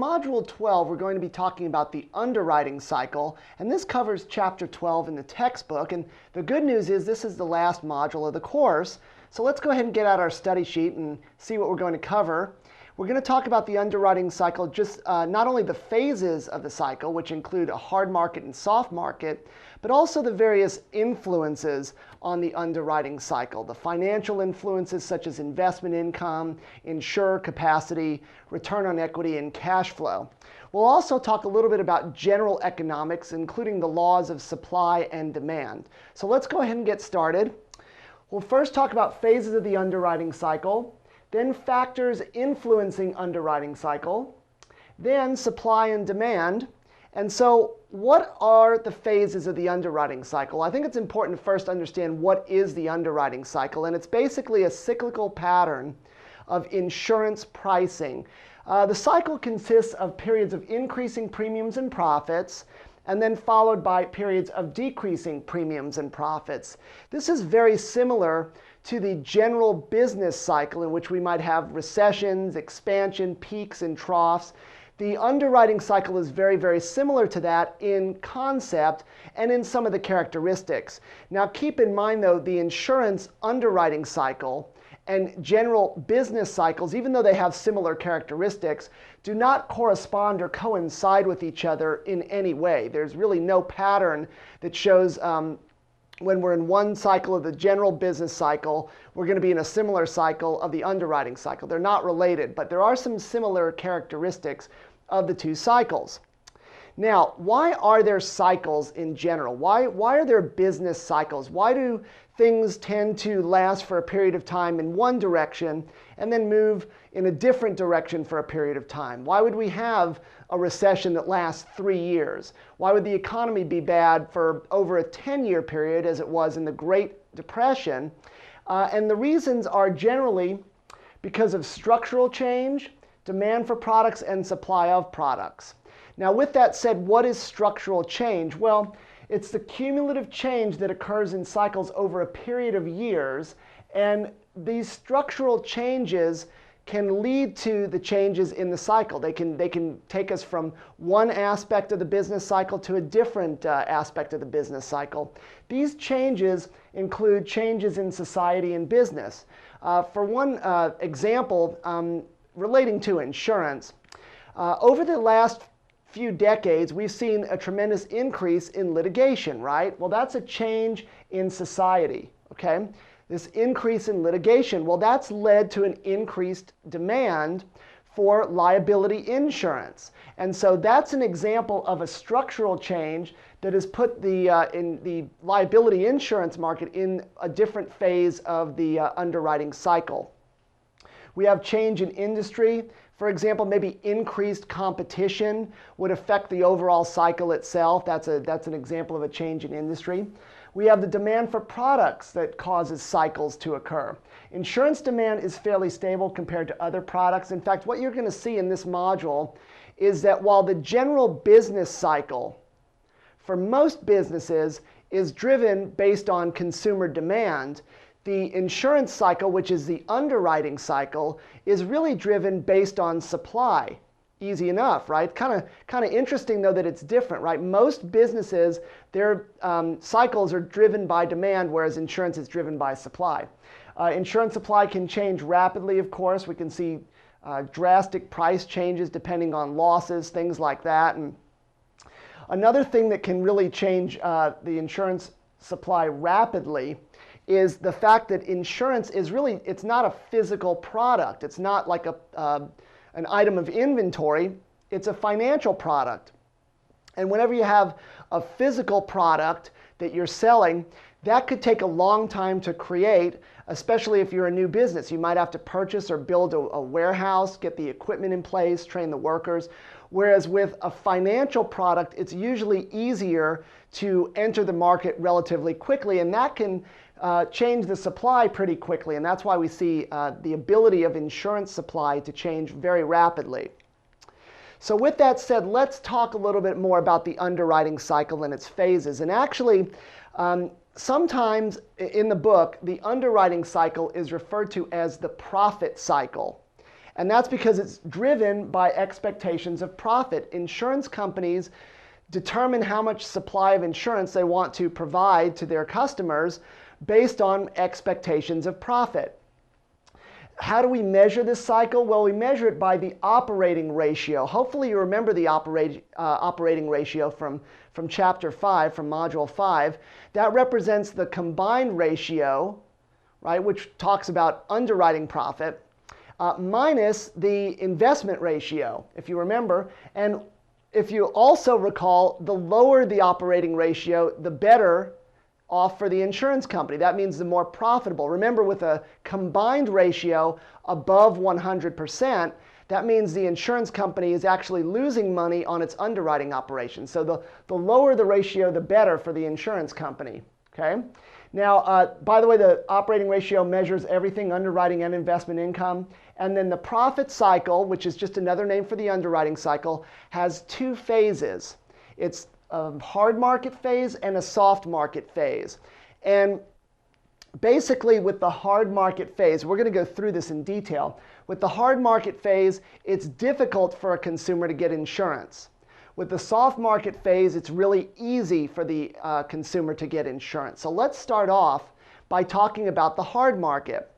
Module 12, we're going to be talking about the underwriting cycle, and this covers Chapter 12 in the textbook. And the good news is this is the last module of the course. So let's go ahead and get out our study sheet and see what we're going to cover. We're going to talk about the underwriting cycle, just not only the phases of the cycle, which include a hard market and soft market, but also the various influences on the underwriting cycle. The financial influences such as investment income, insurer capacity, return on equity, and cash flow. We'll also talk a little bit about general economics, including the laws of supply and demand. So let's go ahead and get started. We'll first talk about phases of the underwriting cycle, then factors influencing underwriting cycle, then supply and demand. And so what are the phases of the underwriting cycle? I think it's important to first understand what is the underwriting cycle, and it's basically a cyclical pattern of insurance pricing. The cycle consists of periods of increasing premiums and profits, and then followed by periods of decreasing premiums and profits. This is very similar to the general business cycle in which we might have recessions, expansion, peaks, and troughs. The underwriting cycle is very, very similar to that in concept and in some of the characteristics. Now keep in mind though, the insurance underwriting cycle and general business cycles, even though they have similar characteristics, do not correspond or coincide with each other in any way. There's really no pattern that shows when we're in one cycle of the general business cycle, we're going to be in a similar cycle of the underwriting cycle. They're not related, but there are some similar characteristics of the two cycles. Now, why are there cycles in general? Why are there business cycles? Why do things tend to last for a period of time in one direction and then move in a different direction for a period of time? Why would we have a recession that lasts 3 years? Why would the economy be bad for over a 10-year period as it was in the Great Depression? And the reasons are generally because of structural change, demand for products, and supply of products. Now with that said, what is structural change? Well, it's the cumulative change that occurs in cycles over a period of years, and these structural changes can lead to the changes in the cycle. They can take us from one aspect of the business cycle to a different aspect of the business cycle. These changes include changes in society and business. For one example, relating to insurance, over the last few decades, we've seen a tremendous increase in litigation, right? Well, that's a change in society, okay? This increase in litigation, well, that's led to an increased demand for liability insurance. And so that's an example of a structural change that has put in the liability insurance market in a different phase of the underwriting cycle. We have change in industry. For example, maybe increased competition would affect the overall cycle itself. That's an example of a change in industry. We have the demand for products that causes cycles to occur. Insurance demand is fairly stable compared to other products. In fact, what you're going to see in this module is that while the general business cycle for most businesses is driven based on consumer demand, the insurance cycle, which is the underwriting cycle, is really driven based on supply. Easy enough, right? Kind of interesting though that it's different, right? Most businesses, their cycles are driven by demand, whereas insurance is driven by supply. Insurance supply can change rapidly, of course. We can see drastic price changes depending on losses, things like that. And another thing that can really change the insurance supply rapidly is the fact that insurance is really, it's not a physical product. It's not like an item of inventory. It's a financial product. And whenever you have a physical product that you're selling, that could take a long time to create, especially if you're a new business. You might have to purchase or build a warehouse, get the equipment in place, train the workers. Whereas with a financial product, it's usually easier to enter the market relatively quickly, and that can change the supply pretty quickly, and that's why we see the ability of insurance supply to change very rapidly. So with that said, let's talk a little bit more about the underwriting cycle and its phases. And actually, sometimes in the book, the underwriting cycle is referred to as the profit cycle. And that's because it's driven by expectations of profit. Insurance companies determine how much supply of insurance they want to provide to their customers based on expectations of profit. How do we measure this cycle? Well, we measure it by the operating ratio. Hopefully you remember the operating ratio from chapter 5, from module 5. That represents the combined ratio, right, which talks about underwriting profit, minus the investment ratio, if you remember. And if you also recall, the lower the operating ratio, the better off for the insurance company. That means the more profitable. Remember, with a combined ratio above 100%, that means the insurance company is actually losing money on its underwriting operations. So the lower the ratio, the better for the insurance company. Okay? Now, by the way, the operating ratio measures everything, underwriting and investment income. And then the profit cycle, which is just another name for the underwriting cycle, has two phases. It's a hard market phase and a soft market phase. And basically with the hard market phase, we're going to go through this in detail. With the hard market phase, it's difficult for a consumer to get insurance. With the soft market phase, it's really easy for the consumer to get insurance. So let's start off by talking about the hard market.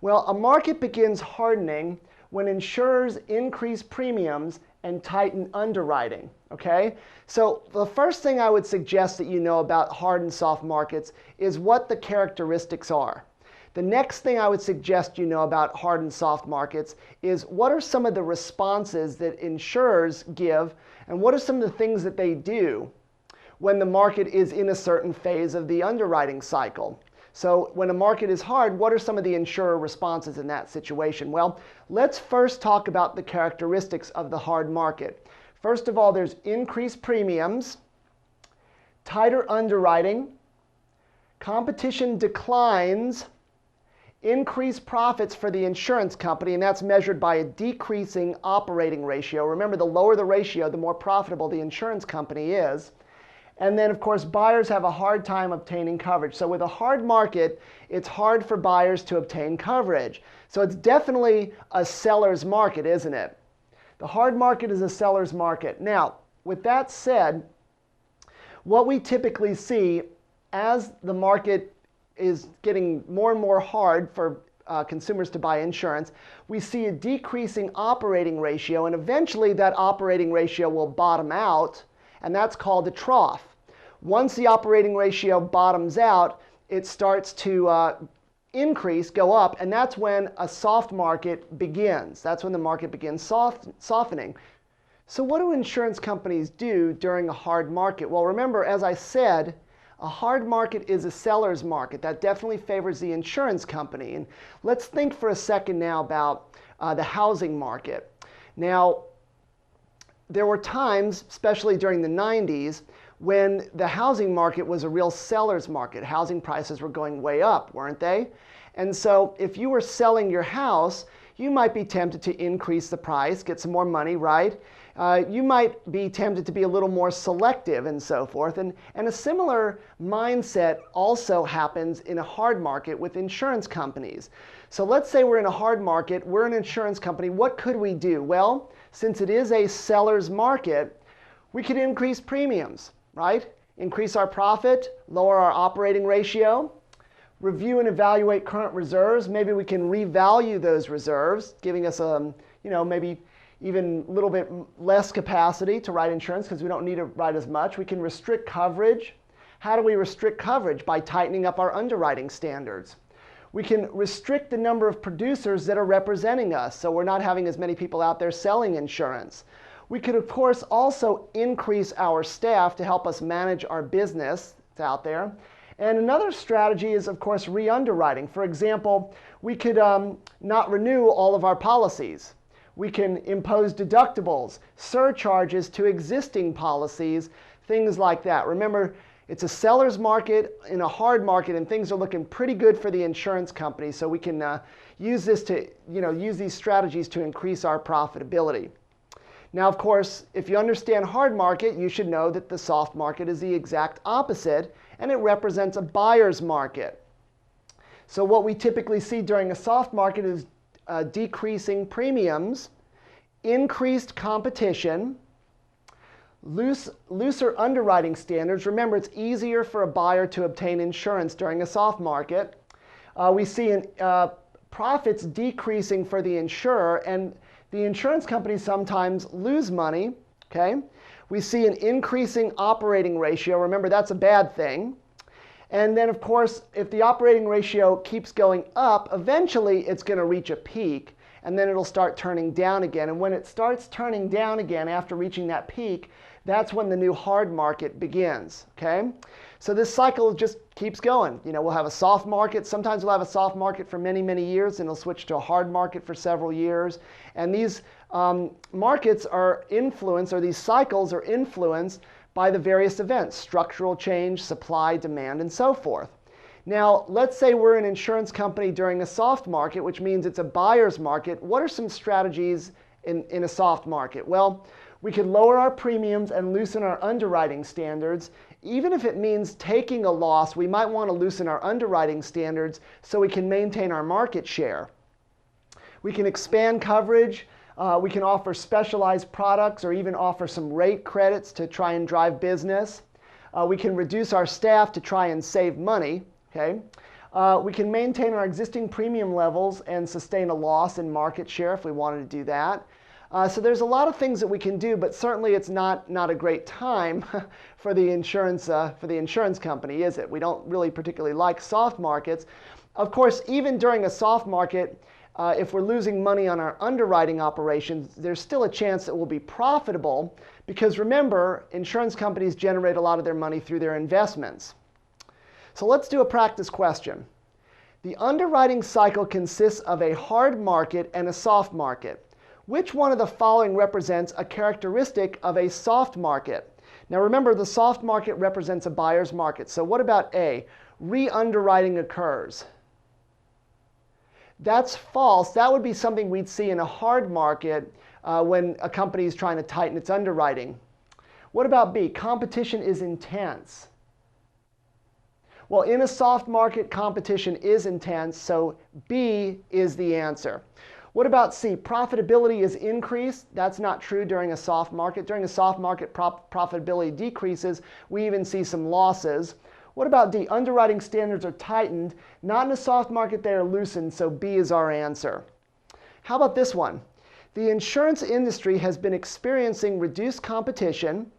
Well, a market begins hardening when insurers increase premiums and tighten underwriting, okay? So the first thing I would suggest that you know about hard and soft markets is what the characteristics are. The next thing I would suggest you know about hard and soft markets is what are some of the responses that insurers give, and what are some of the things that they do when the market is in a certain phase of the underwriting cycle. So when a market is hard, what are some of the insurer responses in that situation? Well, let's first talk about the characteristics of the hard market. First of all, there's increased premiums, tighter underwriting, competition declines, increased profits for the insurance company, and that's measured by a decreasing operating ratio. Remember, the lower the ratio, the more profitable the insurance company is. And then, of course, buyers have a hard time obtaining coverage. So with a hard market, it's hard for buyers to obtain coverage. So it's definitely a seller's market, isn't it? The hard market is a seller's market. Now, with that said, what we typically see as the market is getting more and more hard for consumers to buy insurance, we see a decreasing operating ratio, and eventually that operating ratio will bottom out, and that's called a trough. Once the operating ratio bottoms out, it starts to increase, go up, and that's when a soft market begins. That's when the market begins softening. So what do insurance companies do during a hard market? Well, remember, as I said, a hard market is a seller's market. That definitely favors the insurance company. And let's think for a second now about the housing market. Now, there were times, especially during the 90s, when the housing market was a real seller's market. Housing prices were going way up, weren't they? And so if you were selling your house, you might be tempted to increase the price, get some more money, right? You might be tempted to be a little more selective and so forth. And a similar mindset also happens in a hard market with insurance companies. So let's say we're in a hard market, we're an insurance company. What could we do? Well, since it is a seller's market, we could increase premiums, right? Increase our profit, lower our operating ratio, review and evaluate current reserves. Maybe we can revalue those reserves, giving us maybe even a little bit less capacity to write insurance because we don't need to write as much. We can restrict coverage. How do we restrict coverage? By tightening up our underwriting standards. We can restrict the number of producers that are representing us, so we're not having as many people out there selling insurance. We could, of course, also increase our staff to help us manage our business that's out there. And another strategy is, of course, re-underwriting. For example, we could not renew all of our policies. We can impose deductibles, surcharges to existing policies, things like that. Remember, it's a seller's market in a hard market, and things are looking pretty good for the insurance company. So we can use these strategies to increase our profitability. Now, of course, if you understand hard market, you should know that the soft market is the exact opposite, and it represents a buyer's market. So what we typically see during a soft market is decreasing premiums, increased competition, looser underwriting standards. Remember, it's easier for a buyer to obtain insurance during a soft market. We see profits decreasing for the insurer, and the insurance companies sometimes lose money. Okay? We see an increasing operating ratio. Remember, that's a bad thing. And then, of course, if the operating ratio keeps going up, eventually it's going to reach a peak, and then it'll start turning down again. And when it starts turning down again after reaching that peak, that's when the new hard market begins. Okay? So this cycle just keeps going. You know, we'll have a soft market. Sometimes we'll have a soft market for many, many years, and it'll switch to a hard market for several years. And these markets are influenced, or these cycles are influenced by the various events: structural change, supply, demand, and so forth. Now, let's say we're an insurance company during a soft market, which means it's a buyer's market. What are some strategies in a soft market? Well, we could lower our premiums and loosen our underwriting standards. Even if it means taking a loss, we might want to loosen our underwriting standards so we can maintain our market share. We can expand coverage. We can offer specialized products or even offer some rate credits to try and drive business. We can reduce our staff to try and save money. Okay? We can maintain our existing premium levels and sustain a loss in market share if we wanted to do that. So there's a lot of things that we can do, but certainly it's not a great time for the insurance company, is it? We don't really particularly like soft markets. Of course, even during a soft market, if we're losing money on our underwriting operations, there's still a chance that we'll be profitable, because remember, insurance companies generate a lot of their money through their investments. So let's do a practice question. The underwriting cycle consists of a hard market and a soft market. Which one of the following represents a characteristic of a soft market? Now remember, the soft market represents a buyer's market. So what about A? Re-underwriting occurs. That's false. That would be something we'd see in a hard market when a company is trying to tighten its underwriting. What about B? Competition is intense. Well, in a soft market, competition is intense, so B is the answer. What about C? Profitability is increased. That's not true during a soft market. During a soft market, profitability decreases. We even see some losses. What about D? Underwriting standards are tightened. Not in a soft market, they are loosened, so B is our answer. How about this one? The insurance industry has been experiencing reduced competition,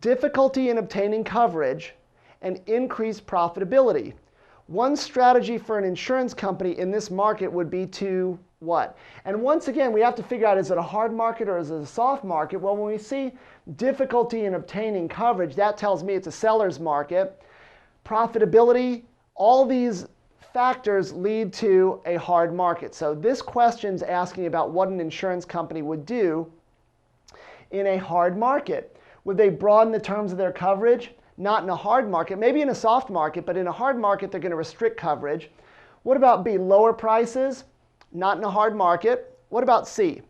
difficulty in obtaining coverage, and increased profitability. One strategy for an insurance company in this market would be to what? And once again, we have to figure out, is it a hard market or is it a soft market? Well, when we see difficulty in obtaining coverage, that tells me it's a seller's market. Profitability, all these factors lead to a hard market. So this question's asking about what an insurance company would do in a hard market. Would they broaden the terms of their coverage? Not in a hard market, maybe in a soft market, but in a hard market, they're going to restrict coverage. What about B? Lower prices? Not in a hard market. What about C?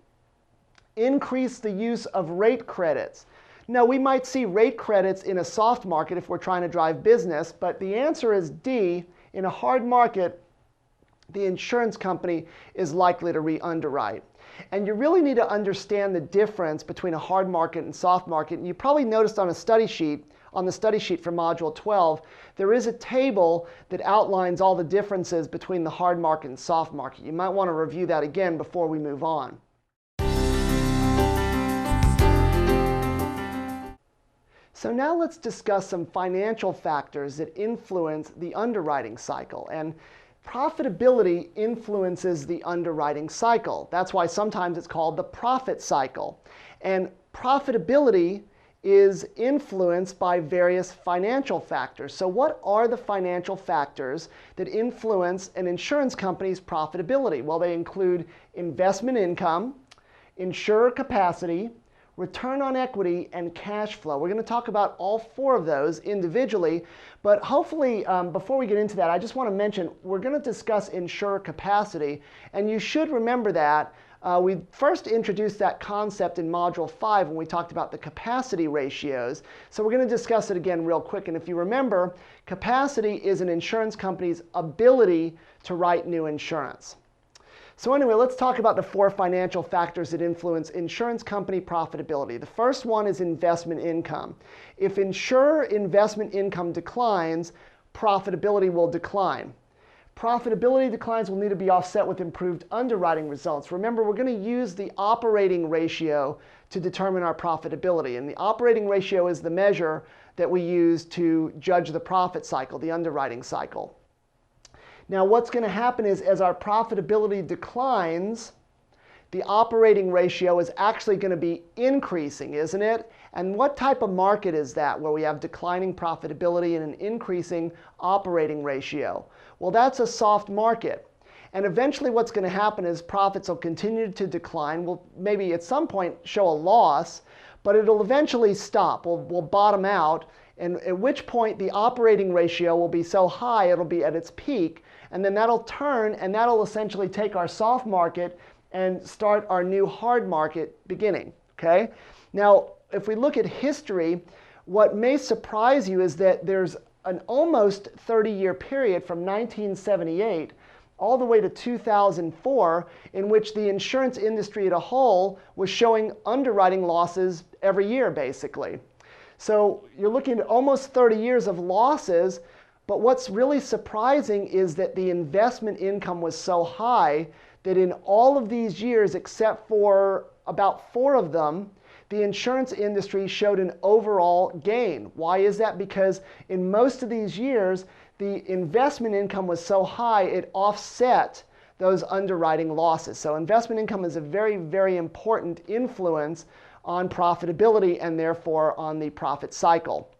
Increase the use of rate credits. No, we might see rate credits in a soft market if we're trying to drive business, but the answer is D. In a hard market, the insurance company is likely to re-underwrite. And you really need to understand the difference between a hard market and soft market. And you probably noticed on the study sheet for Module 12, there is a table that outlines all the differences between the hard market and soft market. You might want to review that again before we move on. So now let's discuss some financial factors that influence the underwriting cycle. And profitability influences the underwriting cycle. That's why sometimes it's called the profit cycle. And profitability is influenced by various financial factors. So what are the financial factors that influence an insurance company's profitability? Well, they include investment income, insurer capacity, return on equity, and cash flow. We're going to talk about all four of those individually, but hopefully before we get into that, I just want to mention we're going to discuss insurer capacity, and you should remember that we first introduced that concept in Module 5 when we talked about the capacity ratios. So we're going to discuss it again real quick. And if you remember, capacity is an insurance company's ability to write new insurance. So anyway, let's talk about the 4 financial factors that influence insurance company profitability. The first one is investment income. If insurer investment income declines, profitability will decline. Profitability declines will need to be offset with improved underwriting results. Remember, we're going to use the operating ratio to determine our profitability. And the operating ratio is the measure that we use to judge the profit cycle, the underwriting cycle. Now, what's going to happen is as our profitability declines, the operating ratio is actually going to be increasing, isn't it? And what type of market is that where we have declining profitability and an increasing operating ratio? Well, that's a soft market. And eventually what's going to happen is profits will continue to decline. We'll maybe at some point show a loss, but it'll eventually stop. We'll bottom out, and at which point the operating ratio will be so high it'll be at its peak, and then that'll turn and that'll essentially take our soft market and start our new hard market beginning, okay? Now, if we look at history, what may surprise you is that there's an almost 30-year period from 1978 all the way to 2004 in which the insurance industry as a whole was showing underwriting losses every year, basically. So you're looking at almost 30 years of losses, but what's really surprising is that the investment income was so high that in all of these years, except for about 4 of them, the insurance industry showed an overall gain. Why is that? Because in most of these years, the investment income was so high, it offset those underwriting losses. So investment income is a very, very important influence on profitability and therefore on the profit cycle.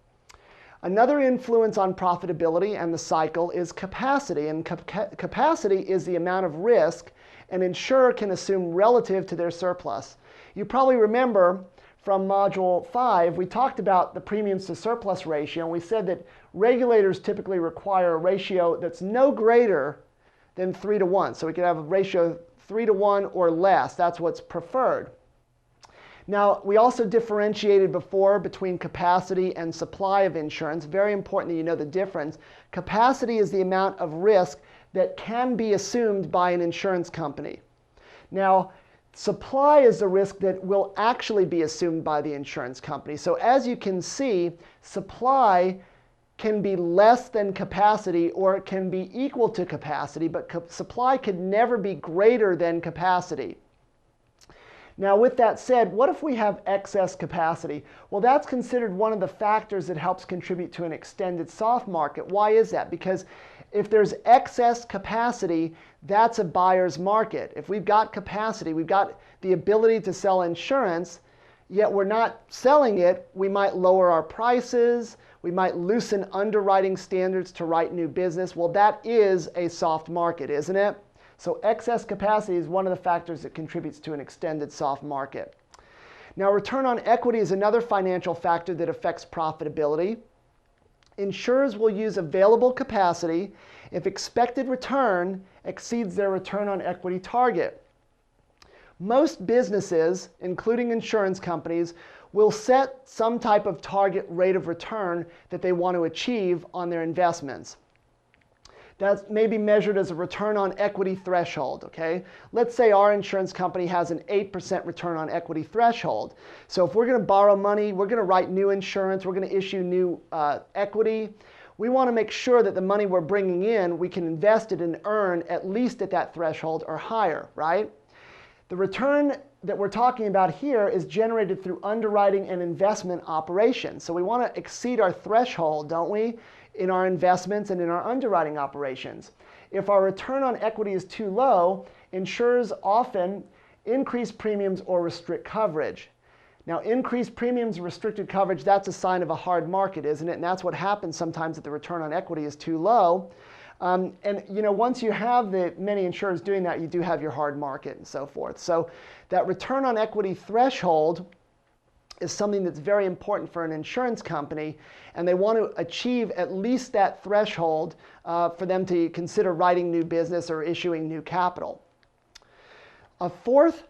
Another influence on profitability and the cycle is capacity. And capacity is the amount of risk an insurer can assume relative to their surplus. You probably remember from Module 5, we talked about the premiums to surplus ratio, and we said that regulators typically require a ratio that's no greater than 3 to 1. So we could have a ratio 3 to 1 or less. That's what's preferred. Now, we also differentiated before between capacity and supply of insurance. Very important that you know the difference. Capacity is the amount of risk that can be assumed by an insurance company. Now, supply is the risk that will actually be assumed by the insurance company. So as you can see, supply can be less than capacity or it can be equal to capacity, but supply could never be greater than capacity. Now, with that said, what if we have excess capacity? Well, that's considered one of the factors that helps contribute to an extended soft market. Why is that? Because if there's excess capacity, that's a buyer's market. If we've got capacity, we've got the ability to sell insurance, yet we're not selling it, we might lower our prices, we might loosen underwriting standards to write new business. Well, that is a soft market, isn't it? So excess capacity is one of the factors that contributes to an extended soft market. Now, return on equity is another financial factor that affects profitability. Insurers will use available capacity if expected return exceeds their return on equity target. Most businesses, including insurance companies, will set some type of target rate of return that they want to achieve on their investments. That's maybe measured as a return on equity threshold, okay? Let's say our insurance company has an 8% return on equity threshold. So if we're going to borrow money, we're going to write new insurance, we're going to issue new equity, we want to make sure that the money we're bringing in, we can invest it and earn at least at that threshold or higher, right? The return that we're talking about here is generated through underwriting and investment operations. So we want to exceed our threshold, don't we, in our investments and in our underwriting operations. If our return on equity is too low, insurers often increase premiums or restrict coverage. Now, increased premiums and restricted coverage, that's a sign of a hard market, isn't it? And that's what happens sometimes if the return on equity is too low. And you know, once you have many insurers doing that, you do have your hard market and so forth. So that return on equity threshold is something that's very important for an insurance company, and they want to achieve at least that threshold for them to consider writing new business or issuing new capital. A fourth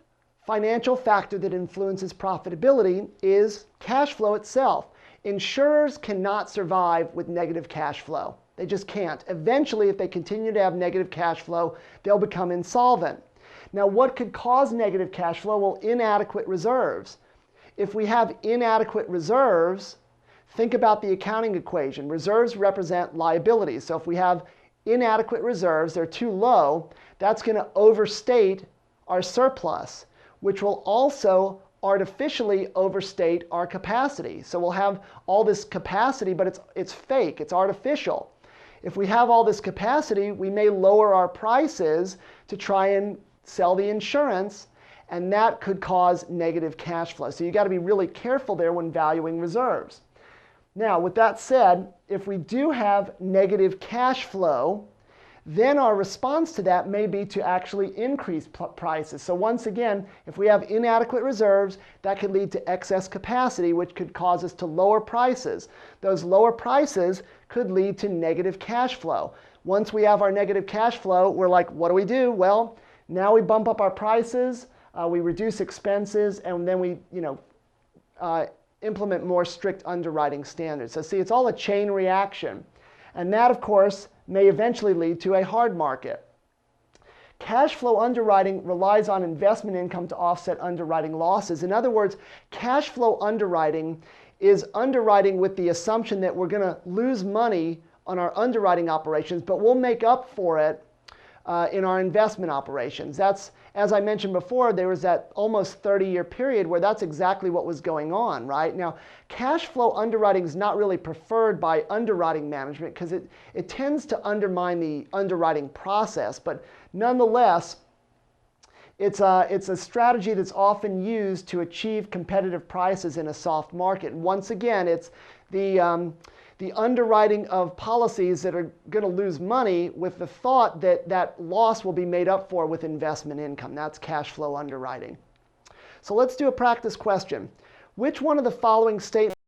financial factor that influences profitability is cash flow itself. Insurers cannot survive with negative cash flow. They just can't. Eventually, if they continue to have negative cash flow, they'll become insolvent. Now, what could cause negative cash flow? Well, inadequate reserves. If we have inadequate reserves, think about the accounting equation. Reserves represent liabilities. So if we have inadequate reserves, they're too low, that's going to overstate our surplus, which will also artificially overstate our capacity. So we'll have all this capacity, but it's fake, it's artificial. If we have all this capacity, we may lower our prices to try and sell the insurance, and that could cause negative cash flow. So you got to be really careful there when valuing reserves. Now, with that said, if we do have negative cash flow, then our response to that may be to actually increase prices. So once again, if we have inadequate reserves, that could lead to excess capacity, which could cause us to lower prices. Those lower prices could lead to negative cash flow. Once we have our negative cash flow, we're like, what do we do? Well, now we bump up our prices, we reduce expenses, and then we implement more strict underwriting standards. So see, it's all a chain reaction. And that, of course, may eventually lead to a hard market. Cash flow underwriting relies on investment income to offset underwriting losses. In other words, cash flow underwriting is underwriting with the assumption that we're going to lose money on our underwriting operations, but we'll make up for it in our investment operations. That's, as I mentioned before, there was that almost 30-year period where that's exactly what was going on, right? Now, cash flow underwriting is not really preferred by underwriting management because it tends to undermine the underwriting process, but nonetheless, it's a strategy that's often used to achieve competitive prices in a soft market. And once again, it's the underwriting of policies that are going to lose money with the thought that that loss will be made up for with investment income. That's cash flow underwriting. So let's do a practice question. Which one of the following statements